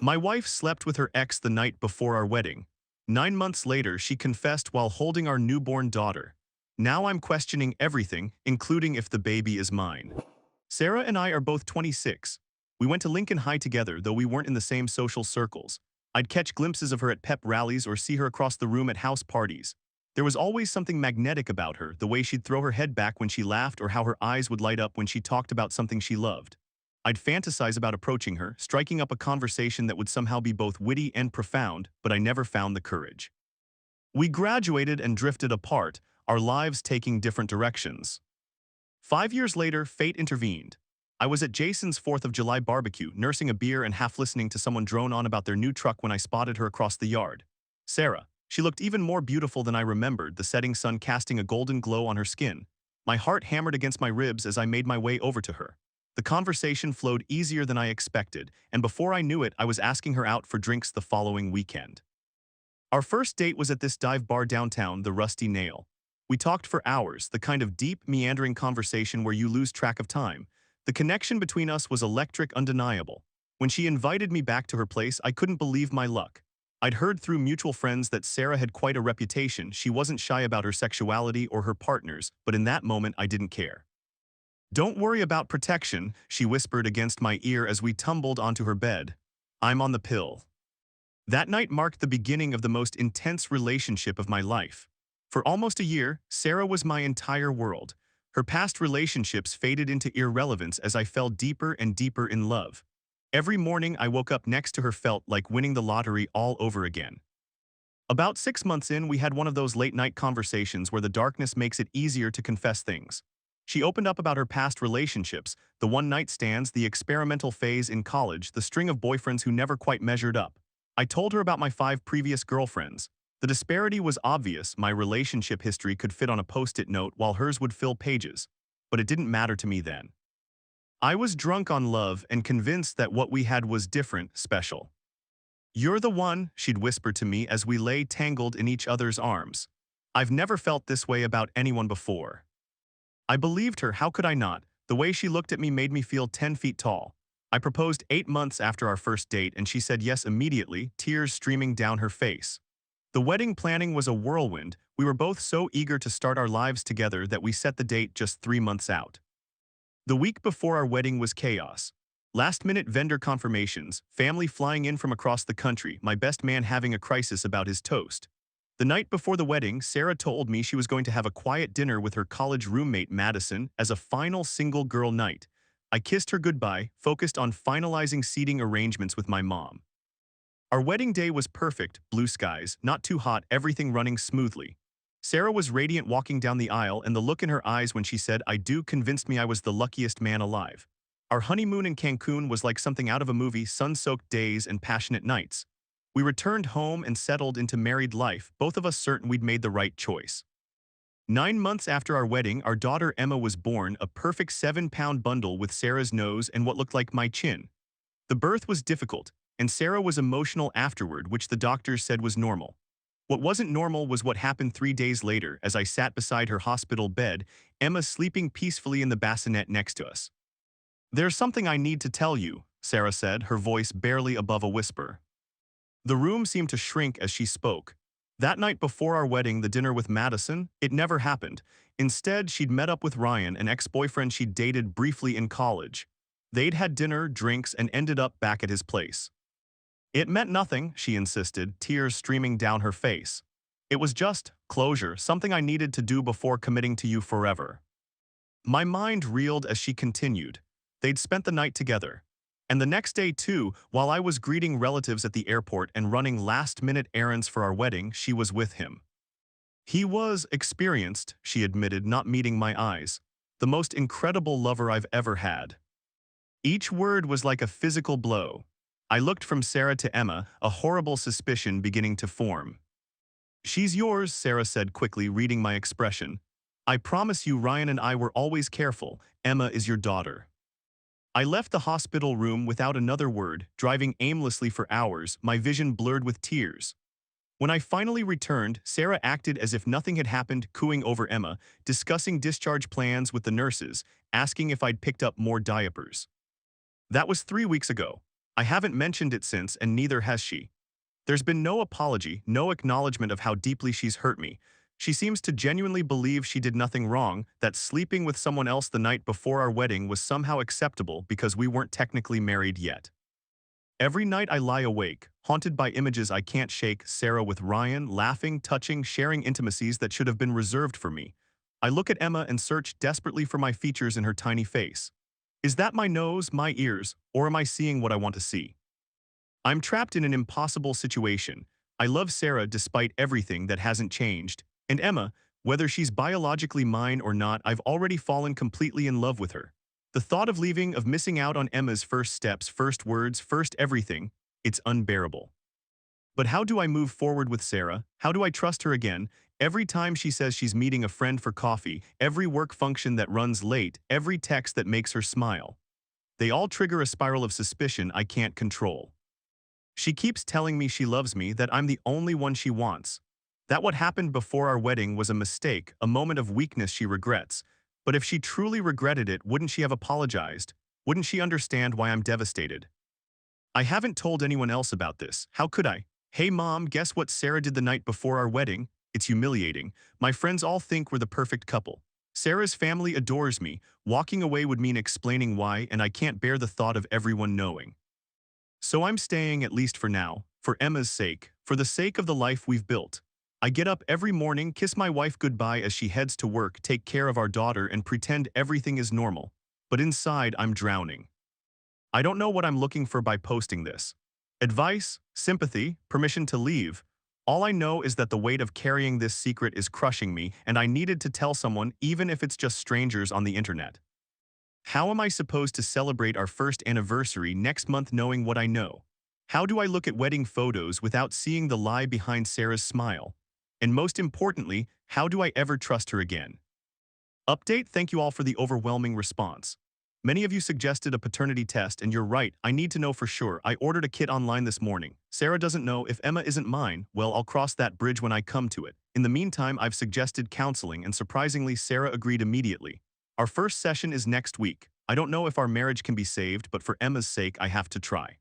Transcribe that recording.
My wife slept with her ex the night before our wedding. 9 months later, she confessed while holding our newborn daughter. Now I'm questioning everything, including if the baby is mine. Sarah and I are both 26. We went to Lincoln High together, though we weren't in the same social circles. I'd catch glimpses of her at pep rallies or see her across the room at house parties. There was always something magnetic about her, the way she'd throw her head back when she laughed or how her eyes would light up when she talked about something she loved. I'd fantasize about approaching her, striking up a conversation that would somehow be both witty and profound, but I never found the courage. We graduated and drifted apart, our lives taking different directions. 5 years later, fate intervened. I was at Jason's 4th of July barbecue, nursing a beer and half listening to someone drone on about their new truck when I spotted her across the yard. Sarah. She looked even more beautiful than I remembered, the setting sun casting a golden glow on her skin. My heart hammered against my ribs as I made my way over to her. The conversation flowed easier than I expected, and before I knew it, I was asking her out for drinks the following weekend. Our first date was at this dive bar downtown, the Rusty Nail. We talked for hours, the kind of deep, meandering conversation where you lose track of time. The connection between us was electric, undeniable. When she invited me back to her place, I couldn't believe my luck. I'd heard through mutual friends that Sarah had quite a reputation. She wasn't shy about her sexuality or her partners, but in that moment I didn't care. "Don't worry about protection," she whispered against my ear as we tumbled onto her bed. "I'm on the pill." That night marked the beginning of the most intense relationship of my life. For almost a year, Sarah was my entire world. Her past relationships faded into irrelevance as I fell deeper and deeper in love. Every morning I woke up next to her felt like winning the lottery all over again. About 6 months in, we had one of those late-night conversations where the darkness makes it easier to confess things. She opened up about her past relationships, the one-night stands, the experimental phase in college, the string of boyfriends who never quite measured up. I told her about my 5 previous girlfriends. The disparity was obvious. My relationship history could fit on a post-it note while hers would fill pages. But it didn't matter to me then. I was drunk on love and convinced that what we had was different, special. "You're the one," she'd whisper to me as we lay tangled in each other's arms. "I've never felt this way about anyone before." I believed her. How could I not? The way she looked at me made me feel 10 feet tall. I proposed 8 months after our first date, and she said yes immediately, tears streaming down her face. The wedding planning was a whirlwind. We were both so eager to start our lives together that we set the date just 3 months out. The week before our wedding was chaos. Last-minute vendor confirmations, family flying in from across the country, my best man having a crisis about his toast. The night before the wedding, Sarah told me she was going to have a quiet dinner with her college roommate Madison as a final single-girl night. I kissed her goodbye, focused on finalizing seating arrangements with my mom. Our wedding day was perfect, blue skies, not too hot, everything running smoothly. Sarah was radiant walking down the aisle, and the look in her eyes when she said "I do" convinced me I was the luckiest man alive. Our honeymoon in Cancun was like something out of a movie, sun-soaked days and passionate nights. We returned home and settled into married life, both of us certain we'd made the right choice. 9 months after our wedding, our daughter Emma was born, a perfect 7-pound bundle with Sarah's nose and what looked like my chin. The birth was difficult, and Sarah was emotional afterward, which the doctors said was normal. What wasn't normal was what happened 3 days later as I sat beside her hospital bed, Emma sleeping peacefully in the bassinet next to us. "There's something I need to tell you," Sarah said, her voice barely above a whisper. The room seemed to shrink as she spoke. That night before our wedding, the dinner with Madison, it never happened. Instead, she'd met up with Ryan, an ex-boyfriend she'd dated briefly in college. They'd had dinner, drinks, and ended up back at his place. "It meant nothing," she insisted, tears streaming down her face. "It was just closure, something I needed to do before committing to you forever." My mind reeled as she continued. They'd spent the night together. And the next day, too, while I was greeting relatives at the airport and running last-minute errands for our wedding, she was with him. "He was experienced," she admitted, not meeting my eyes. "The most incredible lover I've ever had." Each word was like a physical blow. I looked from Sarah to Emma, a horrible suspicion beginning to form. "She's yours," Sarah said quickly, reading my expression. "I promise you, Ryan and I were always careful. Emma is your daughter." I left the hospital room without another word, driving aimlessly for hours, my vision blurred with tears. When I finally returned, Sarah acted as if nothing had happened, cooing over Emma, discussing discharge plans with the nurses, asking if I'd picked up more diapers. "That was 3 weeks ago." I haven't mentioned it since, and neither has she. There's been no apology, no acknowledgement of how deeply she's hurt me. She seems to genuinely believe she did nothing wrong, that sleeping with someone else the night before our wedding was somehow acceptable because we weren't technically married yet. Every night I lie awake, haunted by images I can't shake, Sarah with Ryan, laughing, touching, sharing intimacies that should have been reserved for me. I look at Emma and search desperately for my features in her tiny face. Is that my nose, my ears, or am I seeing what I want to see? I'm trapped in an impossible situation. I love Sarah despite everything that hasn't changed, and Emma, whether she's biologically mine or not, I've already fallen completely in love with her. The thought of leaving, of missing out on Emma's first steps, first words, first everything, it's unbearable. But how do I move forward with Sarah? How do I trust her again? Every time she says she's meeting a friend for coffee, every work function that runs late, every text that makes her smile. They all trigger a spiral of suspicion I can't control. She keeps telling me she loves me, that I'm the only one she wants. That what happened before our wedding was a mistake, a moment of weakness she regrets. But if she truly regretted it, wouldn't she have apologized? Wouldn't she understand why I'm devastated? I haven't told anyone else about this. How could I? Hey mom, guess what Sarah did the night before our wedding? It's humiliating. My friends all think we're the perfect couple. Sarah's family adores me. Walking away would mean explaining why, and I can't bear the thought of everyone knowing. So I'm staying, at least for now, for Emma's sake, for the sake of the life we've built. I get up every morning, kiss my wife goodbye as she heads to work, take care of our daughter, and pretend everything is normal. But inside, I'm drowning. I don't know what I'm looking for by posting this. Advice, sympathy, permission to leave. All I know is that the weight of carrying this secret is crushing me, and I needed to tell someone, even if it's just strangers on the internet. How am I supposed to celebrate our first anniversary next month knowing what I know? How do I look at wedding photos without seeing the lie behind Sarah's smile? And most importantly, how do I ever trust her again? Update: thank you all for the overwhelming response. Many of you suggested a paternity test, and you're right, I need to know for sure. I ordered a kit online this morning. Sarah doesn't know. If Emma isn't mine, well, I'll cross that bridge when I come to it. In the meantime, I've suggested counseling, and surprisingly, Sarah agreed immediately. Our first session is next week. I don't know if our marriage can be saved, but for Emma's sake, I have to try.